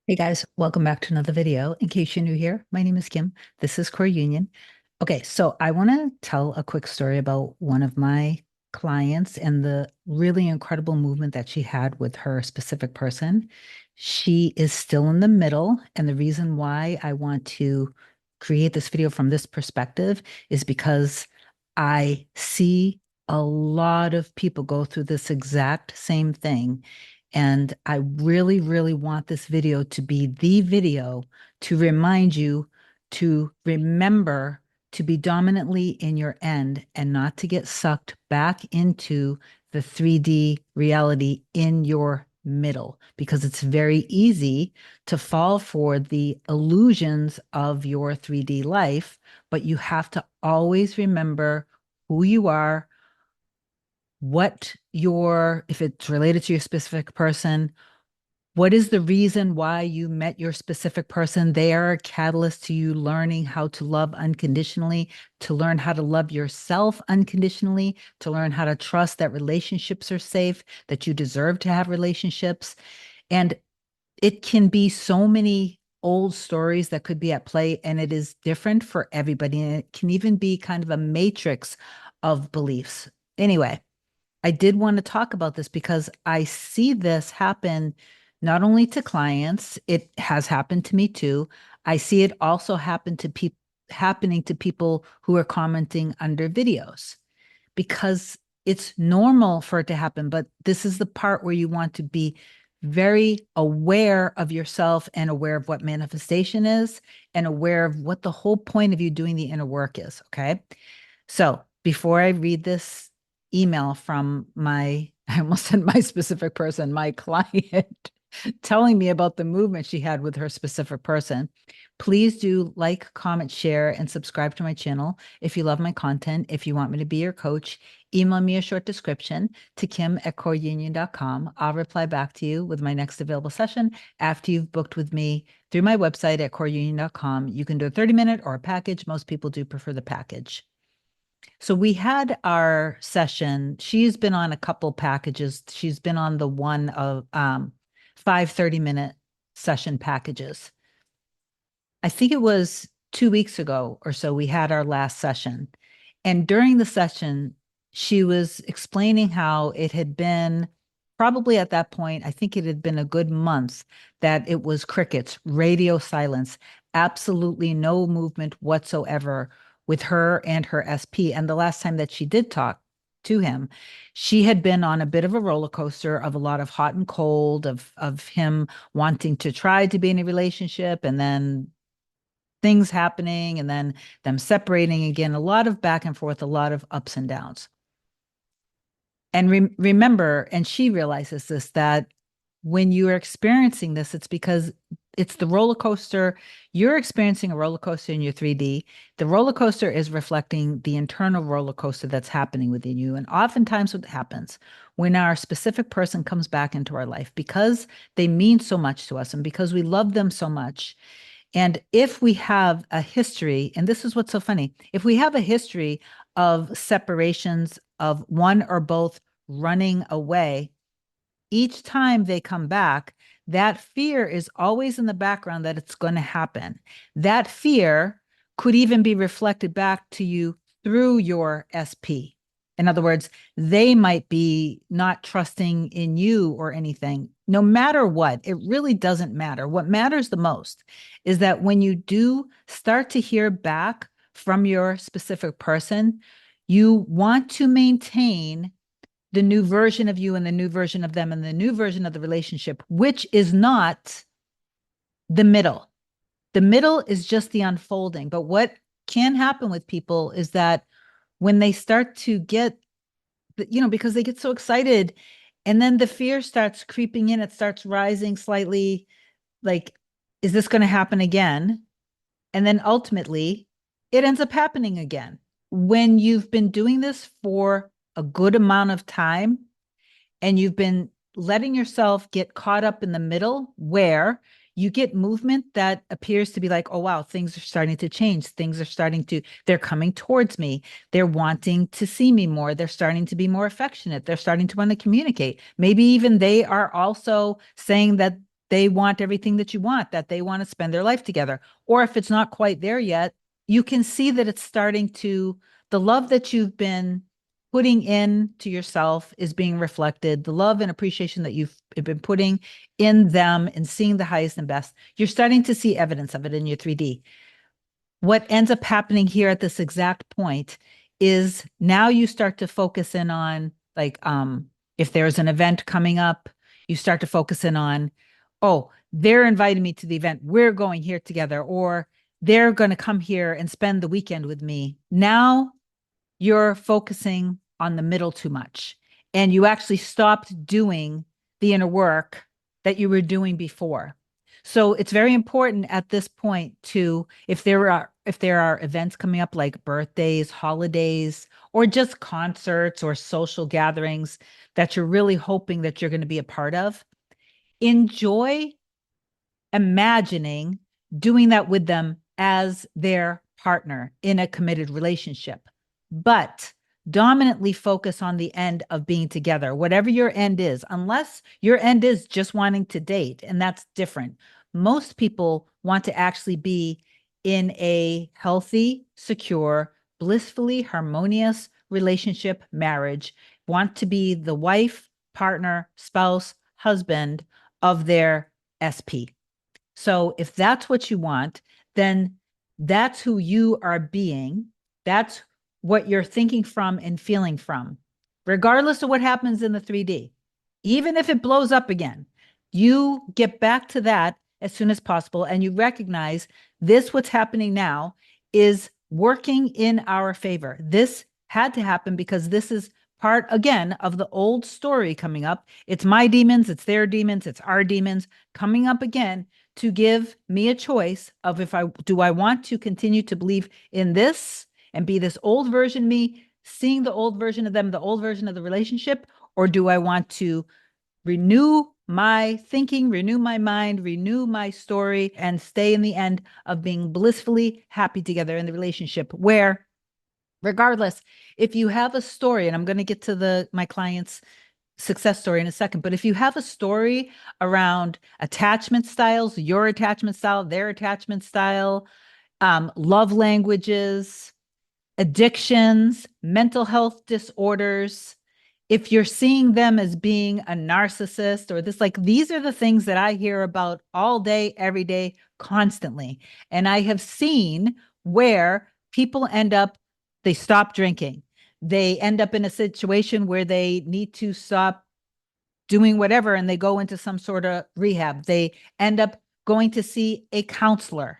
Hey guys, welcome back to another video. In case you're new here, my name is Kim. This is Core Union. Okay, so I want to tell a quick story about one of my clients and the really incredible movement that she had with her specific person. She is still in the middle, and the reason why I want to create this video from this perspective is because I see a lot of people go through this exact same thing. And I really, really want this video to be the video to remind you to remember to be dominantly in your end and not to get sucked back into the 3D reality in your middle, because it's very easy to fall for the illusions of your 3D life, but you have to always remember who you are, if it's related to your specific person, what is the reason why you met your specific person? They are a catalyst to you learning how to love unconditionally, to learn how to love yourself unconditionally, to learn how to trust that relationships are safe, that you deserve to have relationships. And it can be so many old stories that could be at play, and it is different for everybody. And it can even be kind of a matrix of beliefs. Anyway, I did want to talk about this because I see this happen not only to clients, it has happened to me too. I see it also happening to people who are commenting under videos because it's normal for it to happen. But this is the part where you want to be very aware of yourself and aware of what manifestation is and aware of what the whole point of you doing the inner work is. Okay. So before I read this email from I almost said my specific person, my client, telling me about the movement she had with her specific person, please do like, comment, share, and subscribe to my channel. If you love my content, if you want me to be your coach, email me a short description to kim@coreunion.com. I'll reply back to you with my next available session after you've booked with me through my website at coreunion.com. You can do a 30-minute or a package. Most people do prefer the package. So we had our session. She's been on a couple packages. She's been on the one of 5 30-minute session packages. I think it was 2 weeks ago or so, we had our last session. And during the session, she was explaining how it had been probably at that point, I think it had been a good month that it was crickets, radio silence, absolutely no movement whatsoever with her and her SP. And the last time that she did talk to him, she had been on a bit of a roller coaster of a lot of hot and cold, of him wanting to try to be in a relationship and then things happening and then them separating again, a lot of back and forth, a lot of ups and downs. And remember, and she realizes this, that when you are experiencing this, it's because it's the roller coaster. You're experiencing a roller coaster in your 3D. The roller coaster is reflecting the internal roller coaster that's happening within you. And oftentimes, what happens when our specific person comes back into our life, because they mean so much to us and because we love them so much, and if we have a history, and this is what's so funny, if we have a history of separations of one or both running away, each time they come back, that fear is always in the background that it's going to happen. That fear could even be reflected back to you through your SP. In other words, they might be not trusting in you or anything. No matter what, it really doesn't matter. What matters the most is that when you do start to hear back from your specific person, you want to maintain the new version of you and the new version of them and the new version of the relationship, which is not the middle. The middle is just the unfolding. But what can happen with people is that when they start to get, because they get so excited and then the fear starts creeping in, it starts rising slightly, like, is this going to happen again? And then ultimately, it ends up happening again. When you've been doing this for a good amount of time, and you've been letting yourself get caught up in the middle where you get movement that appears to be like, oh, wow, things are starting to change. They're coming towards me. They're wanting to see me more. They're starting to be more affectionate. They're starting to want to communicate. Maybe even they are also saying that they want everything that you want, that they want to spend their life together. Or if it's not quite there yet, you can see that it's starting to, the love that you've been putting in to yourself is being reflected. The love and appreciation that you've been putting in them and seeing the highest and best, you're starting to see evidence of it in your 3D. What ends up happening here at this exact point is now you start to focus in on like if there's an event coming up, you start to focus in on, oh, they're inviting me to the event, we're going here together, or they're going to come here and spend the weekend with me. Now you're focusing on the middle too much, and you actually stopped doing the inner work that you were doing before. So it's very important at this point to, if there are events coming up like birthdays, holidays, or just concerts or social gatherings that you're really hoping that you're going to be a part of, enjoy imagining doing that with them as their partner in a committed relationship, but dominantly focus on the end of being together, whatever your end is, unless your end is just wanting to date, and that's different. Most people want to actually be in a healthy, secure, blissfully harmonious relationship, marriage, want to be the wife, partner, spouse, husband of their SP. So if that's what you want, then that's who you are being. That's what you're thinking from and feeling from, regardless of what happens in the 3D. Even if it blows up again, you get back to that as soon as possible and you recognize this, what's happening now, is working in our favor. This had to happen because this is part, again, of the old story coming up. It's my demons, it's their demons, it's our demons coming up again to give me a choice of if I want to continue to believe in this and be this old version me, seeing the old version of them, the old version of the relationship, or do I want to renew my thinking, renew my mind, renew my story, and stay in the end of being blissfully happy together in the relationship where, regardless, if you have a story, and I'm going to get to my clients' success story in a second, but if you have a story around attachment styles, your attachment style, their attachment style, love languages, addictions, mental health disorders, if you're seeing them as being a narcissist or this, like these are the things that I hear about all day, every day, constantly. And I have seen where people end up, they stop drinking. They end up in a situation where they need to stop doing whatever and they go into some sort of rehab. They end up going to see a counselor.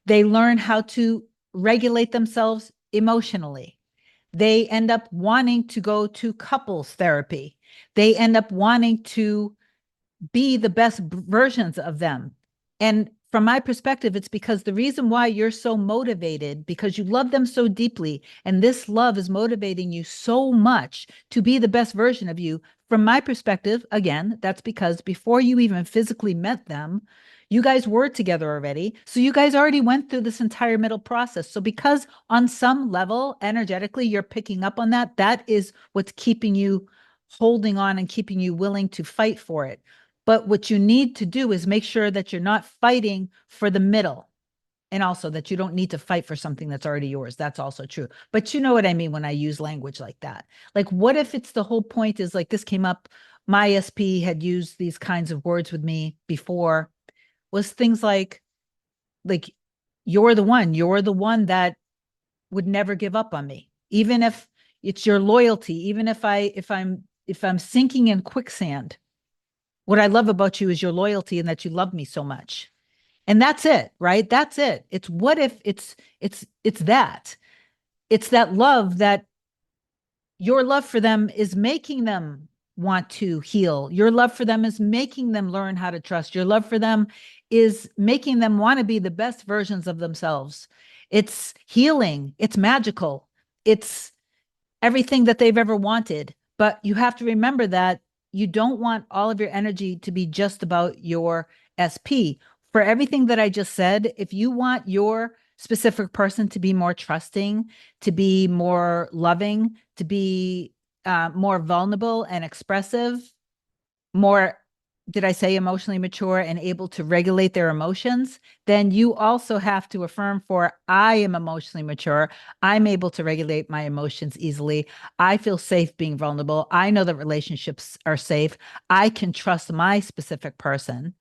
They learn how to regulate themselves emotionally. They end up wanting to go to couples therapy. They end up wanting to be the best versions of them. And from my perspective, it's because the reason why you're so motivated, because you love them so deeply, and this love is motivating you so much to be the best version of you. From my perspective, again, that's because before you even physically met them, you guys were together already. So you guys already went through this entire middle process. So because on some level, energetically, you're picking up on that, that is what's keeping you holding on and keeping you willing to fight for it. But what you need to do is make sure that you're not fighting for the middle, and also that you don't need to fight for something that's already yours. That's also true. But you know what I mean when I use language like that. Like, what if it's the whole point is like this came up, my SP had used these kinds of words with me before, was things like you're the one that would never give up on me. Even if it's your loyalty, even if I'm sinking in quicksand, what I love about you is your loyalty and that you love me so much. And that's it, right? That's it. It's what if it's that. It's that love, that your love for them is making them want to heal. Your love for them is making them learn how to trust. Your love for them is making them want to be the best versions of themselves. It's healing. It's magical. It's everything that they've ever wanted. But you have to remember that you don't want all of your energy to be just about your SP. For everything that I just said, if you want your specific person to be more trusting, to be more loving, to be more vulnerable and expressive, more did I say emotionally mature and able to regulate their emotions? Then you also have to affirm for I am emotionally mature. I'm able to regulate my emotions easily. I feel safe being vulnerable. I know that relationships are safe. I can trust my specific person.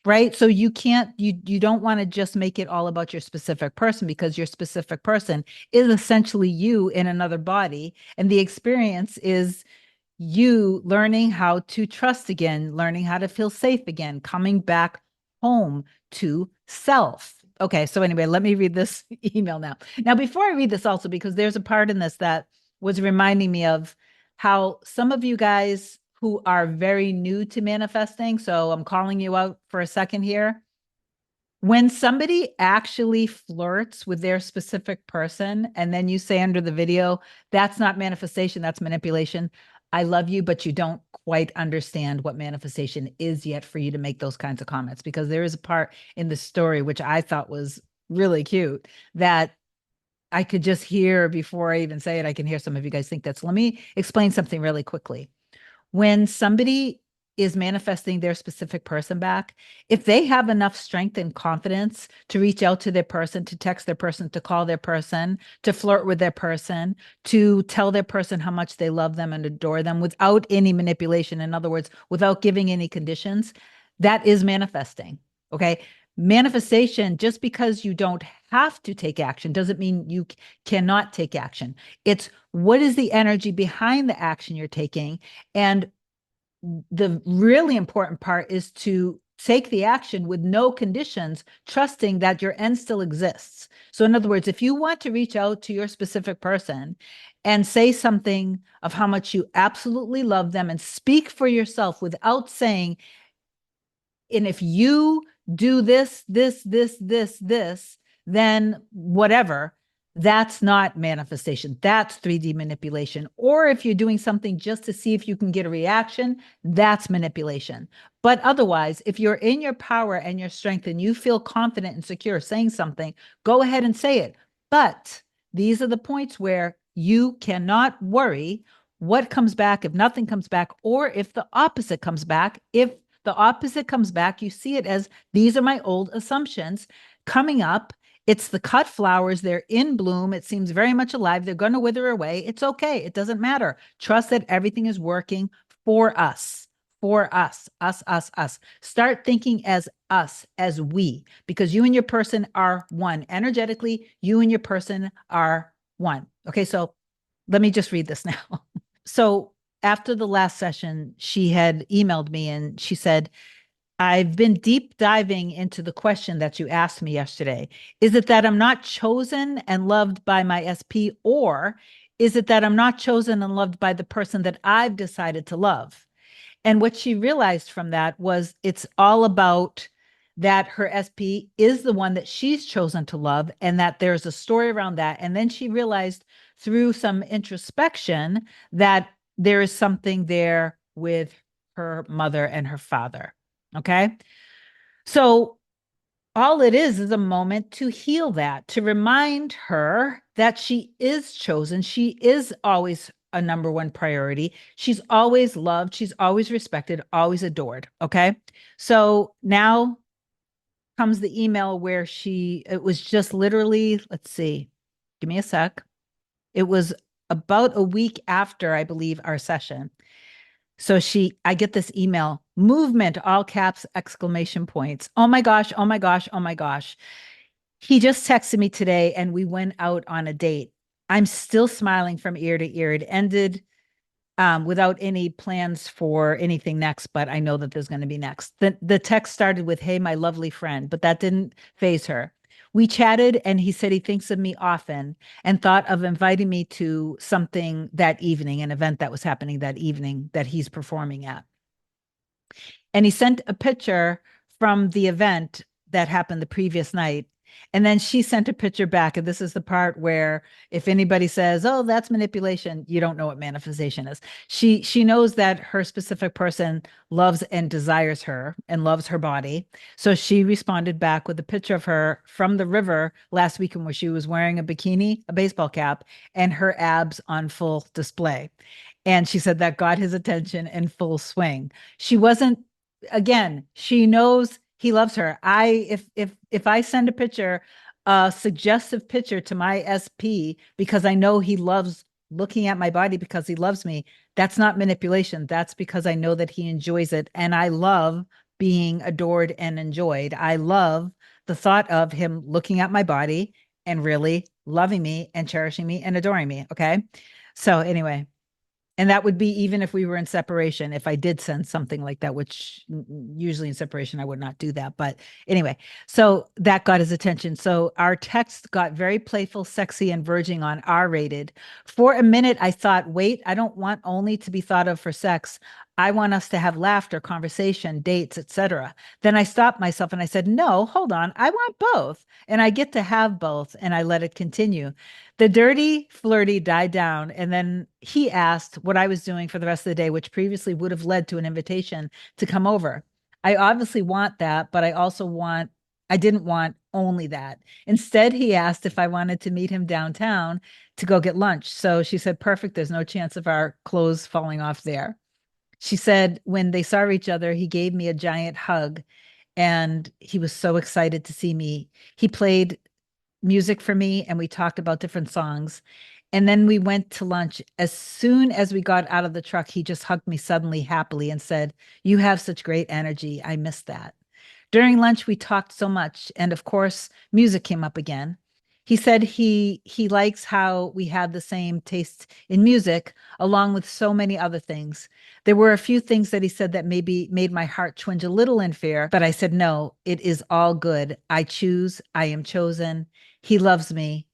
Right. So you don't want to just make it all about your specific person, because your specific person is essentially you in another body. And the experience is you learning how to trust again, learning how to feel safe again, coming back home to self. Okay, so anyway, let me read this email now. Now, before I read this, also, because there's a part in this that was reminding me of how some of you guys who are very new to manifesting, so I'm calling you out for a second here. When somebody actually flirts with their specific person, and then you say under the video, that's not manifestation, that's manipulation. I love you, but you don't quite understand what manifestation is yet for you to make those kinds of comments, because there is a part in the story which I thought was really cute that I could just hear before I even say it. I can hear some of you guys think that's. Let me explain something really quickly. When somebody is manifesting their specific person back, if they have enough strength and confidence to reach out to their person, to text their person, to call their person, to flirt with their person, to tell their person how much they love them and adore them without any manipulation, in other words, without giving any conditions, that is manifesting. Okay. Manifestation, just because you don't have to take action, doesn't mean you cannot take action. It's what is the energy behind the action you're taking, and the really important part is to take the action with no conditions, trusting that your end still exists. So, in other words, if you want to reach out to your specific person and say something of how much you absolutely love them and speak for yourself without saying, and if you do this, then whatever, that's not manifestation. That's 3D manipulation. Or if you're doing something just to see if you can get a reaction, that's manipulation. But otherwise, if you're in your power and your strength and you feel confident and secure saying something, go ahead and say it. But these are the points where you cannot worry what comes back if nothing comes back, or if the opposite comes back. If the opposite comes back, you see it as these are my old assumptions coming up. It's the cut flowers. They're in bloom. It seems very much alive. They're going to wither away. It's okay. It doesn't matter. Trust that everything is working for us, us. Start thinking as us, as we, because you and your person are one. Energetically, you and your person are one. Okay, so let me just read this now. So after the last session, she had emailed me and she said, I've been deep diving into the question that you asked me yesterday. Is it that I'm not chosen and loved by my SP, or is it that I'm not chosen and loved by the person that I've decided to love? And what she realized from that was it's all about that her SP is the one that she's chosen to love, and that there's a story around that. And then she realized through some introspection that there is something there with her mother and her father. Okay. So all it is a moment to heal that, to remind her that she is chosen. She is always a number one priority. She's always loved. She's always respected, always adored. Okay. So now comes the email where it was just literally, let's see, give me a sec. It was about a week after, I believe, our session. So I get this email, movement, all caps, exclamation points. Oh my gosh, oh my gosh, oh my gosh. He just texted me today and we went out on a date. I'm still smiling from ear to ear. It ended without any plans for anything next, but I know that there's going to be next. The text started with, hey, my lovely friend, but that didn't phase her. We chatted and he said he thinks of me often and thought of inviting me to something that evening, an event that was happening that evening that he's performing at. And he sent a picture from the event that happened the previous night. And then she sent a picture back. And this is the part where if anybody says, oh, that's manipulation, you don't know what manifestation is. She knows that her specific person loves and desires her and loves her body. So she responded back with a picture of her from the river last weekend where she was wearing a bikini, a baseball cap, and her abs on full display. And she said that got his attention in full swing. She wasn't again, she knows he loves her. If I send a picture, a suggestive picture to my SP because I know he loves looking at my body because he loves me, that's not manipulation. That's because I know that he enjoys it. And I love being adored and enjoyed. I love the thought of him looking at my body and really loving me and cherishing me and adoring me. Okay. So anyway, and that would be even if we were in separation, if I did send something like that, which usually in separation, I would not do that. But anyway, so that got his attention. So our text got very playful, sexy, and verging on R rated. For a minute, I thought, wait, I don't want only to be thought of for sex. I want us to have laughter, conversation, dates, etc. Then I stopped myself and I said, no, hold on. I want both. And I get to have both. And I let it continue. The dirty flirty died down, and then he asked what I was doing for the rest of the day, which previously would have led to an invitation to come over. I obviously want that, but I didn't want only that. Instead, he asked if I wanted to meet him downtown to go get lunch. So she said, perfect. There's no chance of our clothes falling off there. She said, when they saw each other, he gave me a giant hug and he was so excited to see me. He played music for me and we talked about different songs. And then we went to lunch. As soon as we got out of the truck, he just hugged me suddenly, happily, and said, you have such great energy. I miss that. During lunch, we talked so much. And of course, music came up again. He said he likes how we had the same taste in music, along with so many other things. There were a few things that he said that maybe made my heart twinge a little in fear, but I said, no, it is all good. I choose, I am chosen. He loves me.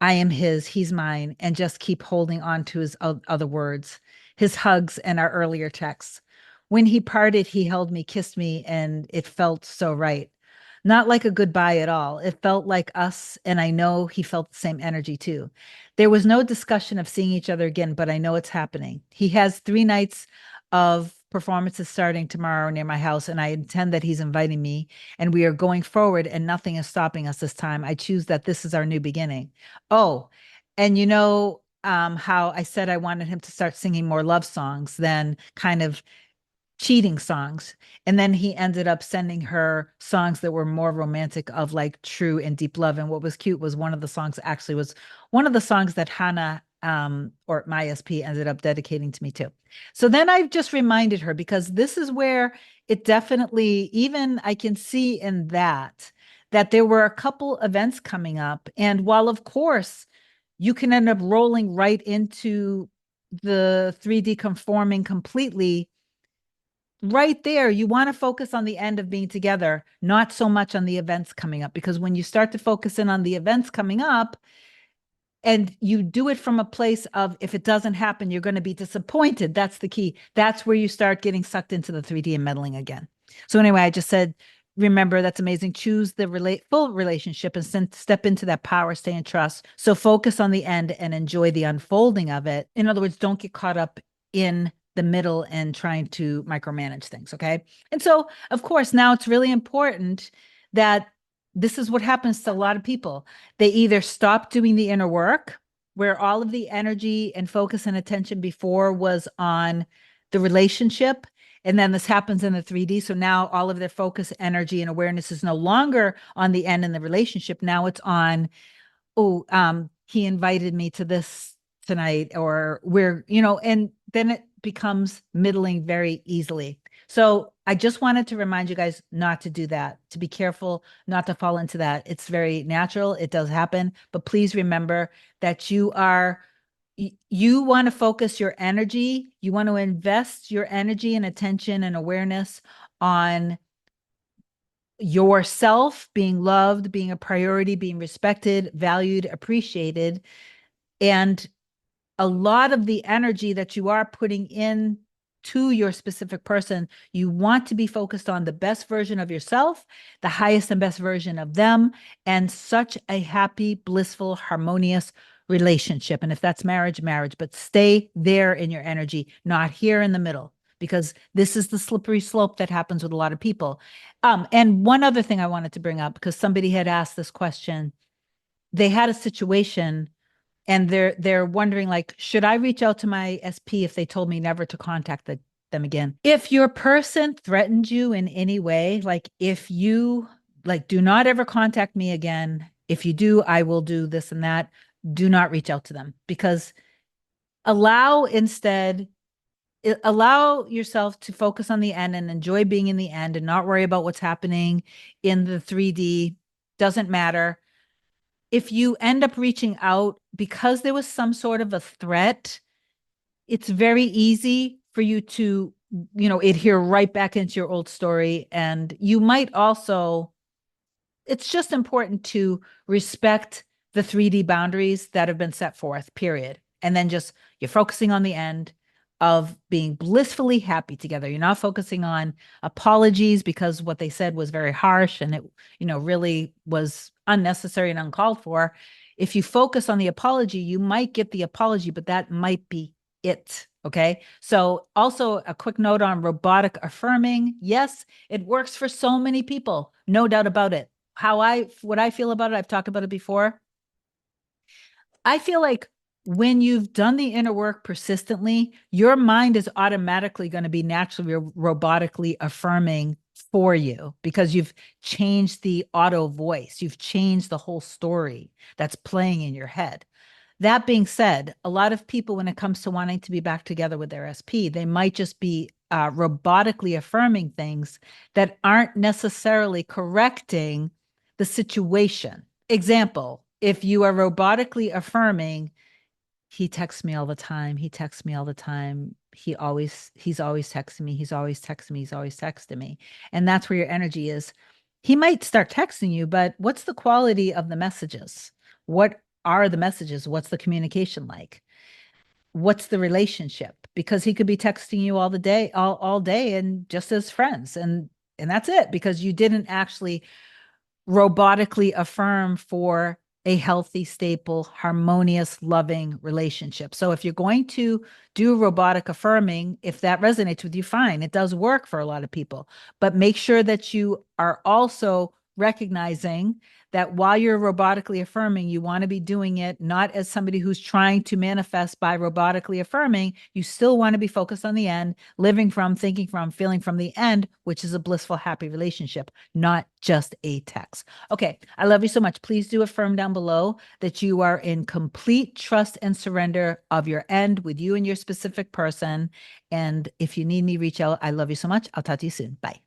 I am his, he's mine, and just keep holding on to his other words, his hugs, and our earlier texts. When he parted, he held me, kissed me, and it felt so right. Not like a goodbye at all. It felt like us, and I know he felt the same energy too. There was no discussion of seeing each other again, but I know it's happening. He has 3 nights of performances starting tomorrow near my house, and I intend that he's inviting me, and we are going forward, and nothing is stopping us this time. I choose that this is our new beginning. Oh, and how I said I wanted him to start singing more love songs than kind of cheating songs. And then he ended up sending her songs that were more romantic of like true and deep love. And what was cute was one of the songs actually was one of the songs that Hannah or my SP ended up dedicating to me too. So then I just reminded her because this is where it definitely, even I can see in that there were a couple events coming up. And while of course you can end up rolling right into the 3D conforming completely, right there, you want to focus on the end of being together, not so much on the events coming up. Because when you start to focus in on the events coming up, and you do it from a place of if it doesn't happen, you're going to be disappointed. That's the key. That's where you start getting sucked into the 3D and meddling again. So anyway, I just said, remember, that's amazing. Choose the full relationship and step into that power, stay in trust. So focus on the end and enjoy the unfolding of it. In other words, don't get caught up in the middle and trying to micromanage things. Okay. And so, of course, now it's really important that this is what happens to a lot of people. They either stop doing the inner work, where all of the energy and focus and attention before was on the relationship. And then this happens in the 3D. So now all of their focus, energy, and awareness is no longer on the end in the relationship. Now it's on, oh, he invited me to this tonight, or and then it becomes middling very easily. So I just wanted to remind you guys not to do that, to be careful, not to fall into that. It's very natural. It does happen. But please remember that you want to focus your energy. You want to invest your energy and attention and awareness on yourself being loved, being a priority, being respected, valued, appreciated. And a lot of the energy that you are putting in to your specific person, you want to be focused on the best version of yourself, the highest and best version of them, and such a happy, blissful, harmonious relationship. And if that's marriage, marriage, but stay there in your energy, not here in the middle, because this is the slippery slope that happens with a lot of people. And one other thing I wanted to bring up, because somebody had asked this question, they had a situation and they're wondering like, should I reach out to my SP if they told me never to contact them again. If your person threatened you in any way, like if you like, do not ever contact me again. If you do, I will do this and that. Do not reach out to them, because allow instead allow yourself to focus on the end and enjoy being in the end and not worry about what's happening in the 3D. Doesn't matter. If you end up reaching out because there was some sort of a threat, it's very easy for you to, adhere right back into your old story. And you might also, it's just important to respect the 3D boundaries that have been set forth, period. And then just you're focusing on the end of being blissfully happy together. You're not focusing on apologies because what they said was very harsh and it, really was unnecessary and uncalled for. If you focus on the apology, you might get the apology, but that might be it. Okay. So also a quick note on robotic affirming. Yes, it works for so many people. No doubt about it. What I feel about it, I've talked about it before. I feel like when you've done the inner work persistently, your mind is automatically going to be naturally robotically affirming for you because you've changed the auto voice. You've changed the whole story that's playing in your head. That being said, a lot of people, when it comes to wanting to be back together with their SP, they might just be robotically affirming things that aren't necessarily correcting the situation. Example, if you are robotically affirming, he texts me all the time. He texts me all the time. He's always texting me. He's always texting me. He's always texting me. And that's where your energy is. He might start texting you, but what's the quality of the messages? What are the messages? What's the communication like? What's the relationship? Because he could be texting you all the day, all day and just as friends. And that's it, because you didn't actually robotically affirm for a healthy, stable, harmonious, loving relationship. So if you're going to do robotic affirming, if that resonates with you, fine. It does work for a lot of people, but make sure that you are also recognizing that while you're robotically affirming, you want to be doing it not as somebody who's trying to manifest by robotically affirming. You still want to be focused on the end, living from, thinking from, feeling from the end, which is a blissful, happy relationship, not just a text. Okay, I love you so much. Please do affirm down below that you are in complete trust and surrender of your end with you and your specific person. And if you need me, reach out. I love you so much. I'll talk to you soon. Bye.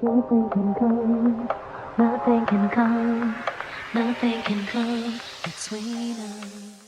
Nothing can come, nothing can come, nothing can come between us.